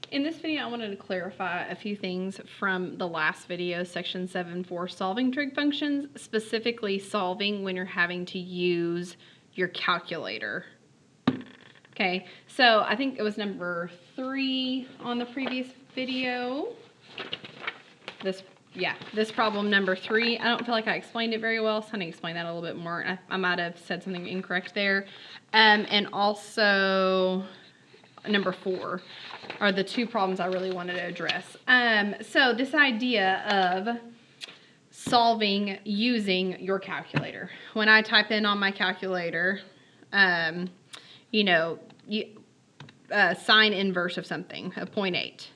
In this video, I wanted to clarify a few things from the last video, section 7 for solving trig functions, specifically solving when you're having to use your calculator. Okay, so I think it was number 3 on the previous video. This problem number 3. I don't feel like I explained it very well, so I need to explain that a little bit more. I might have said something incorrect there. And also number 4 are the 2 problems I really wanted to address. So this idea of solving using your calculator. When I type in on my calculator, sine inverse of something, of 0.8.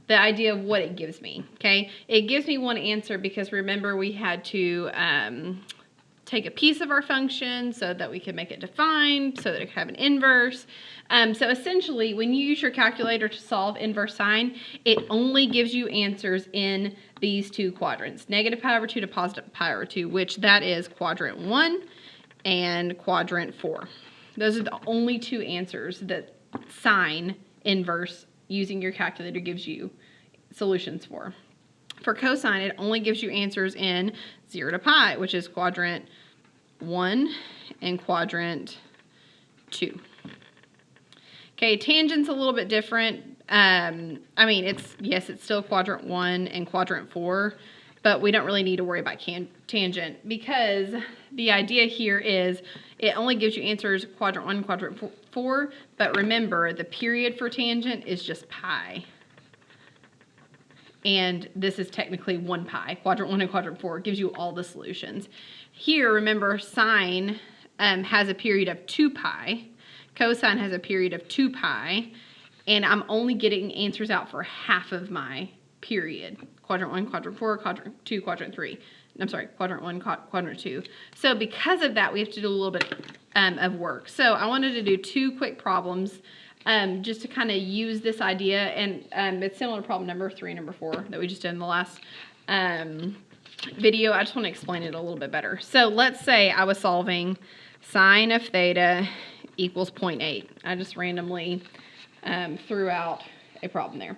The idea of what it gives me, okay? It gives me one answer because remember we had to take a piece of our function so that we could make it defined, so that it could have an inverse. So essentially, when you use your calculator to solve inverse sine, it only gives you answers in these 2 quadrants, negative pi over 2 to positive pi over 2, which that is quadrant 1 and quadrant 4. Those are the only 2 answers that sine inverse using your calculator gives you solutions for. For cosine, it only gives you answers in 0 to pi, which is quadrant 1 and quadrant 2. Okay, tangent's a little bit different. It's still quadrant 1 and quadrant 4, but we don't really need to worry about tangent because the idea here is it only gives you answers quadrant 1 and quadrant 4, but remember the period for tangent is just pi. And this is technically 1 pi. Quadrant 1 and quadrant 4 gives you all the solutions. Here, remember, sine has a period of 2 pi. Cosine has a period of 2 pi. And I'm only getting answers out for half of my period. Quadrant 1, quadrant 4, quadrant 2, quadrant 3. I'm sorry, quadrant 1, quadrant 2. So because of that, we have to do a little bit of work. So I wanted to do 2 quick problems just to kind of use this idea. And it's similar to problem number 3 and number 4 that we just did in the last video. I just want to explain it a little bit better. So let's say I was solving sine of theta equals 0.8. I just randomly threw out a problem there.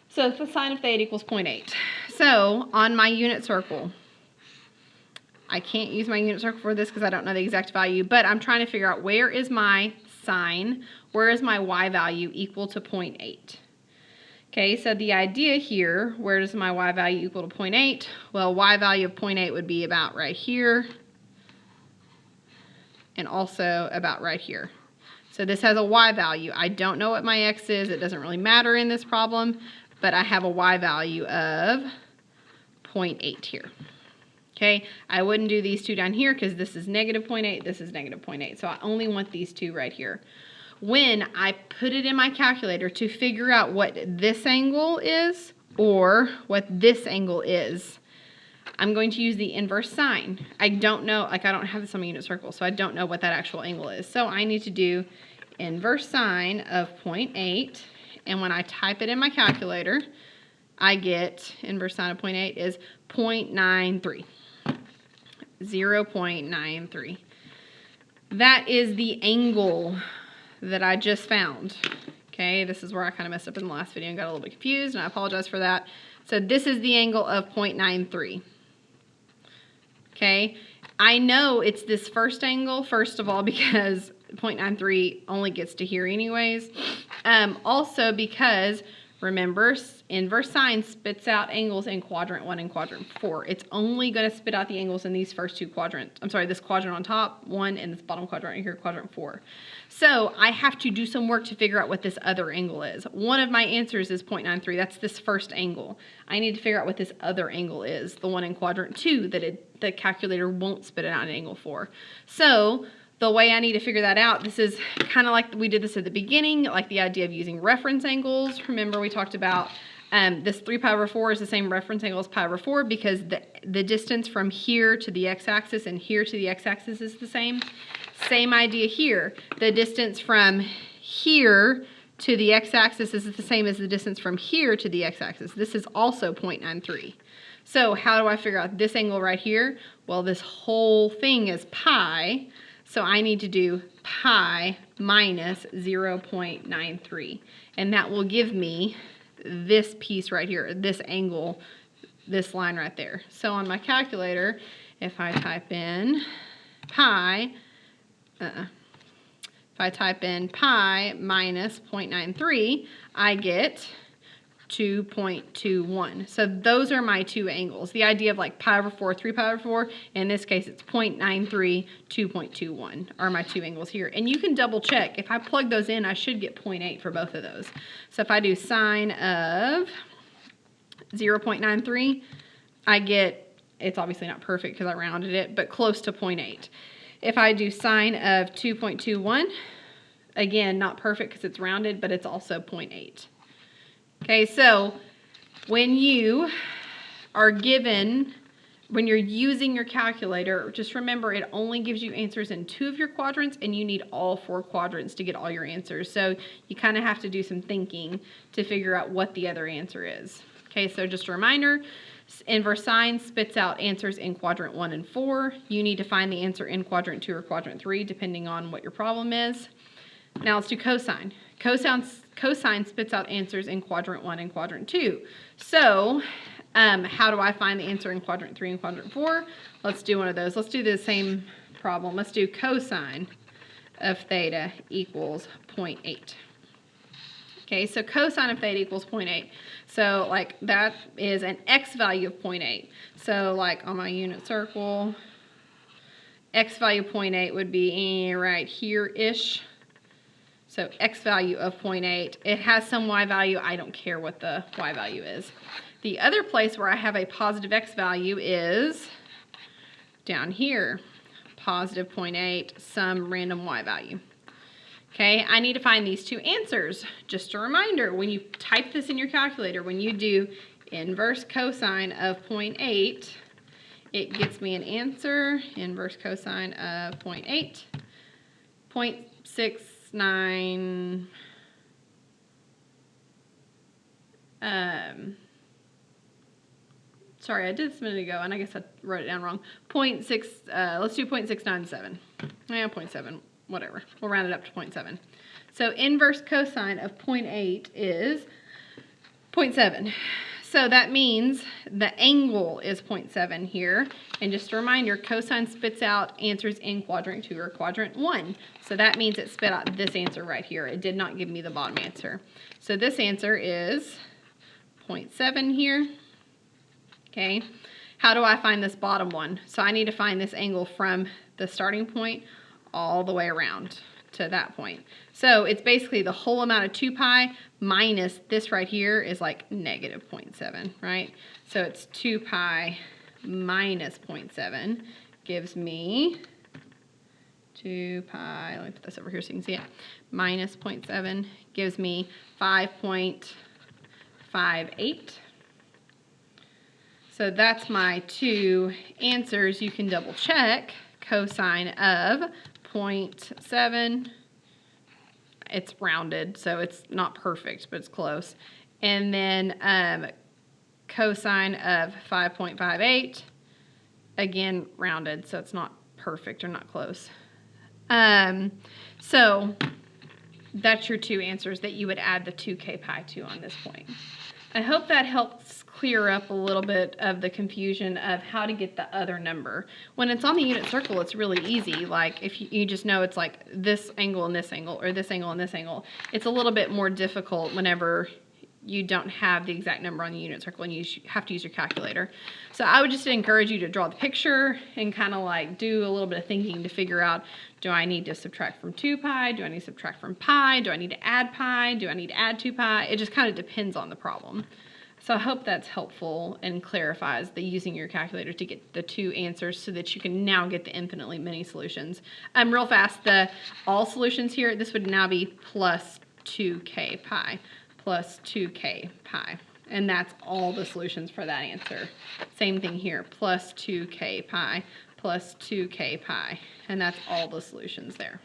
So the sine of theta equals 0.8. So on my unit circle, I can't use my unit circle for this because I don't know the exact value, but I'm trying to figure out where is my sine, where is my y value equal to 0.8. Okay, so the idea here, where does my y value equal to 0.8? Well, y value of 0.8 would be about right here and also about right here. So this has a y value. I don't know what my x is. It doesn't really matter in this problem, but I have a y value of 0.8 here. Okay, I wouldn't do these 2 down here because this is negative 0.8, this is negative 0.8. So I only want these 2 right here. When I put it in my calculator to figure out what this angle is or what this angle is, I'm going to use the inverse sine. I don't know, I don't have this on my unit circle, so I don't know what that actual angle is. So I need to do inverse sine of 0.8, and when I type it in my calculator, I get inverse sine of 0.8 is 0.93. 0.93. That is the angle that I just found. Okay, this is where I kind of messed up in the last video and got a little bit confused, and I apologize for that. So this is the angle of 0.93. Okay, I know it's this first angle, first of all, because 0.93 only gets to here anyways. Also because, remember, inverse sine spits out angles in quadrant 1 and quadrant 4. It's only going to spit out the angles in these first 2 quadrants. I'm sorry, this quadrant on top, 1, and this bottom quadrant right here, quadrant 4. So I have to do some work to figure out what this other angle is. One of my answers is 0.93. That's this first angle. I need to figure out what this other angle is, the one in quadrant 2 that the calculator won't spit it out an angle for. So the way I need to figure that out, this is kind of like we did this at the beginning, like the idea of using reference angles. Remember we talked about this 3 pi over 4 is the same reference angle as pi over 4 because the distance from here to the x-axis and here to the x-axis is the same. Same idea here. The distance from here to the x-axis is the same as the distance from here to the x-axis. This is also 0.93. So how do I figure out this angle right here? Well, this whole thing is pi. So I need to do pi minus 0.93. And that will give me this piece right here, this angle, this line right there. So on my calculator, if I type in pi, if I type in pi minus 0.93, I get 2.21. So those are my two angles. The idea of like pi over 4, 3 pi over 4, in this case it's 0.93, 2.21 are my two angles here. And you can double check. If I plug those in, I should get 0.8 for both of those. So if I do sine of 0.93, I get, it's obviously not perfect because I rounded it, but close to 0.8. If I do sine of 2.21, again, not perfect because it's rounded, but it's also 0.8. Okay, so when you are given, when you're using your calculator, just remember it only gives you answers in 2 of your quadrants, and you need all 4 quadrants to get all your answers. So you kind of have to do some thinking to figure out what the other answer is. Okay, so just a reminder, inverse sine spits out answers in quadrant 1 and 4. You need to find the answer in quadrant 2 or quadrant 3, depending on what your problem is. Now let's do cosine. Cosine spits out answers in quadrant 1 and quadrant 2. So how do I find the answer in quadrant 3 and quadrant 4? Let's do one of those. Let's do the same problem. Let's do cosine of theta equals 0.8. Okay, so cosine of theta equals 0.8. So like that is an x value of 0.8. So like on my unit circle, x value of 0.8 would be right here-ish. So x value of 0.8, it has some y value. I don't care what the y value is. The other place where I have a positive x value is down here, positive 0.8, some random y value. Okay, I need to find these two answers. Just a reminder, when you type this in your calculator, when you do inverse cosine of 0.8, it gets me an answer, inverse cosine of 0.8, 0.69, sorry, I did this a minute ago, and I guess I wrote it down wrong. 0.6, let's do 0.697. Yeah, 0.7, whatever. We'll round it up to 0.7. So inverse cosine of 0.8 is 0.7. So that means the angle is 0.7 here. And just a reminder, cosine spits out answers in quadrant 2 or quadrant 1. So that means it spit out this answer right here. It did not give me the bottom answer. So this answer is 0.7 here. Okay. How do I find this bottom one? So I need to find this angle from the starting point all the way around to that point. So it's basically the whole amount of 2 pi minus this right here is like negative 0.7, right? So it's 2 pi minus 0.7 gives me 2 pi, let me put this over here so you can see it, minus 0.7 gives me 5.58. So that's my two answers. You can double check cosine of 0.7. It's rounded, so it's not perfect, but it's close. And then cosine of 5.58, again, rounded, so it's not perfect or not close. So that's your two answers that you would add the 2k pi to on this point. I hope that helps clear up a little bit of the confusion of how to get the other number. When it's on the unit circle, it's really easy. Like if you just know it's like this angle and this angle, or this angle and this angle. It's a little bit more difficult whenever you don't have the exact number on the unit circle and you have to use your calculator. So I would just encourage you to draw the picture and kind of like do a little bit of thinking to figure out, do I need to subtract from 2 pi? Do I need to subtract from pi? Do I need to add pi? Do I need to add 2 pi? It just kind of depends on the problem. So I hope that's helpful and clarifies the using your calculator to get the two answers so that you can now get the infinitely many solutions. Real fast, the all solutions here, this would now be plus 2k pi, plus 2k pi. And that's all the solutions for that answer. Same thing here, plus 2k pi, plus 2k pi. And that's all the solutions there.